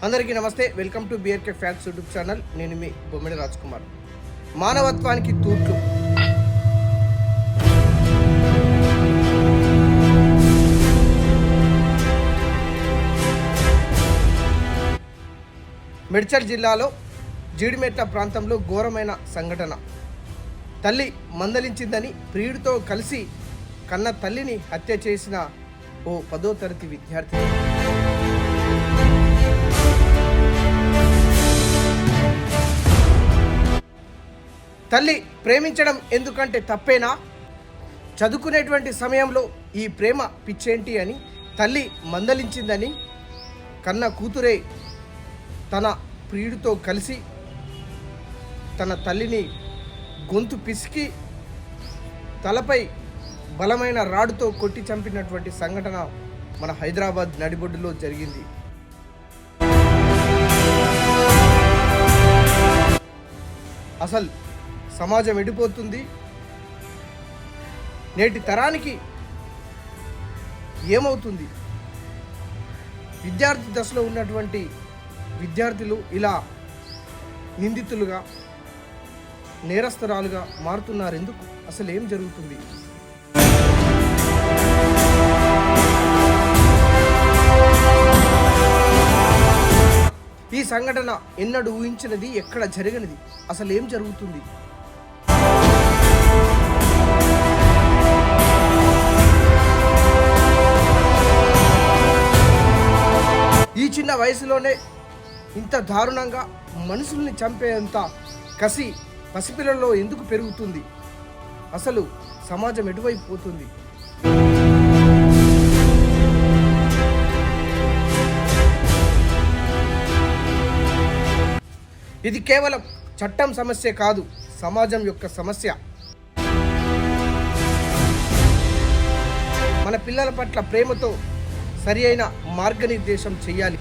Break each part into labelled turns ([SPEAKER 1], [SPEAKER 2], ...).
[SPEAKER 1] అందరికీ నమస్తే. Welcome to BRK facts YouTube channel. నేను మీ బొమ్మిడి రాజ్ కుమార్. మానవత్వానికి తూట్లు. మేడ్చల్ జిల్లాలో జీడిమెట్ల ప్రాంతంలో ఘోరమైన సంఘటన. తల్లి మందలించిందని ప్రియుడితో కలిసి కన్న తల్లిని హత్య చేసిన ఓ 10వ తరగతి విద్యార్థి. తల్లి ప్రేమించడం ఎందుకంటే తప్పేనా? చదువుకునేటువంటి సమయంలో ఈ ప్రేమ పిచ్చేంటి అని తల్లి మందలించిందని కన్న కూతురే తన ప్రియుడితో కలిసి తన తల్లిని గొంతు పిసికి తలపై బలమైన రాడుతో కొట్టి చంపినటువంటి సంఘటన మన హైదరాబాద్ నడిబొడ్డులో జరిగింది. అసలు సమాజం ఎడిపోతుంది. నేటి తరానికి ఏమవుతుంది? విద్యార్థి దశలో ఉన్నటువంటి విద్యార్థులు ఇలా నిందితులుగా, నేరస్తురాలుగా మారుతున్నారు. ఎందుకు? అసలు ఏం జరుగుతుంది? ఈ సంఘటన ఎన్నడూ ఊహించినది, ఎక్కడ జరిగినది. అసలు ఏం జరుగుతుంది? ఈ చిన్న వయసులోనే ఇంత దారుణంగా మనుషుల్ని చంపేంత కసి పసిపిల్లల్లో ఎందుకు పెరుగుతుంది? అసలు సమాజం ఎటువైపు పోతుంది? ఇది కేవలం చట్టం సమస్య కాదు, సమాజం యొక్క సమస్య. మన పిల్లల పట్ల ప్రేమతో సరి అయిన మార్గనిర్దేశం చేయాలి.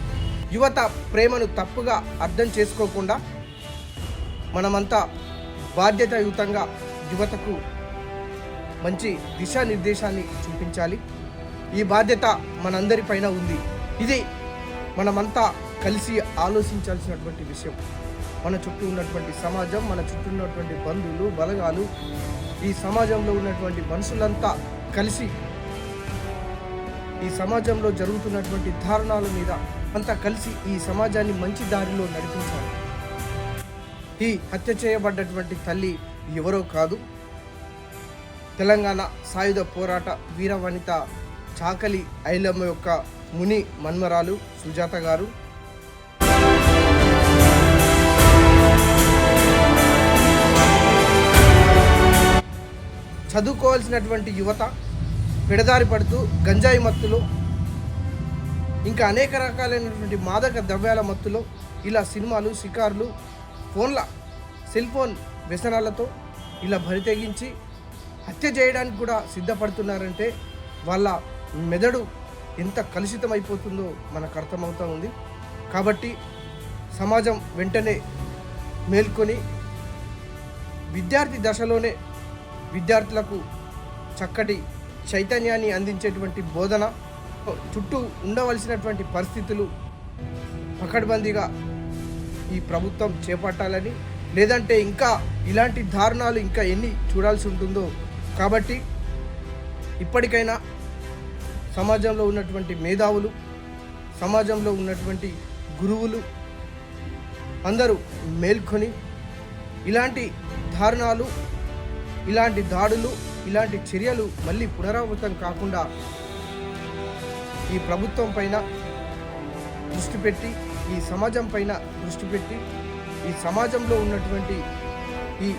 [SPEAKER 1] యువత ప్రేమను తప్పుగా అర్థం చేసుకోకుండా మనమంతా బాధ్యతాయుతంగా యువతకు మంచి దిశానిర్దేశాన్ని చూపించాలి. ఈ బాధ్యత మనందరిపైన ఉంది. ఇది మనమంతా కలిసి ఆలోచించాల్సినటువంటి విషయం. మన చుట్టూ ఉన్నటువంటి సమాజం, మన చుట్టూ ఉన్నటువంటి బంధువులు, బలగాలు, ఈ సమాజంలో ఉన్నటువంటి మనుషులంతా కలిసి ఈ సమాజంలో జరుగుతున్నటువంటి దారుణాల మీద అంతా కలిసి ఈ సమాజాన్ని మంచి దారిలో నడిపించాలి. ఈ హత్య చేయబడ్డటువంటి తల్లి ఎవరో కాదు, తెలంగాణ సాయుధ పోరాట వీర వనిత చాకలి ఐలమ్మ యొక్క ముని మన్మరాలు సుజాత గారు. చదువుకోవాల్సినటువంటి యువత పెడదారి పడుతూ గంజాయి మత్తులో, ఇంకా అనేక రకాలైనటువంటి మాదక ద్రవ్యాల మత్తులో ఇలా సినిమాలు, షికార్లు, సెల్ ఫోన్ వ్యసనాలతో ఇలా బరితెగించి హత్య చేయడానికి కూడా సిద్ధపడుతున్నారంటే వాళ్ళ మెదడు ఎంత కలుషితమైపోతుందో మనకు అర్థమవుతూ ఉంది. కాబట్టి సమాజం వెంటనే మేల్కొని విద్యార్థి దశలోనే విద్యార్థులకు చక్కటి చైతన్యాన్ని అందించేటువంటి బోధన, చుట్టూ ఉండవలసినటువంటి పరిస్థితులు పకడ్బందీగా ఈ ప్రభుత్వం చేపట్టాలని, లేదంటే ఇంకా ఇలాంటి దారుణాలు ఇంకా ఎన్ని చూడాల్సి ఉంటుందో. కాబట్టి ఇప్పటికైనా సమాజంలో ఉన్నటువంటి మేధావులు, సమాజంలో ఉన్నటువంటి గురువులు అందరూ మేల్కొని ఇలాంటి దారుణాలు, ఇలాంటి దాడులు, ఇలాంటి చర్యలు మళ్ళీ పునరావృతం కాకుండా ఈ ప్రభుత్వం పైన దృష్టి పెట్టి, ఈ సమాజం పైన దృష్టి పెట్టి, ఈ సమాజంలో ఉన్నటువంటి ఈ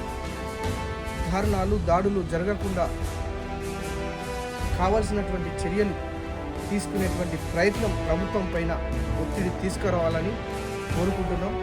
[SPEAKER 1] దారుణాలు, దాడులు జరగకుండా కావాల్సినటువంటి చర్యలు తీసుకునేటువంటి ప్రయత్నం ప్రభుత్వం పైన ఒత్తిడి తీసుకురావాలని కోరుకుంటున్నాం.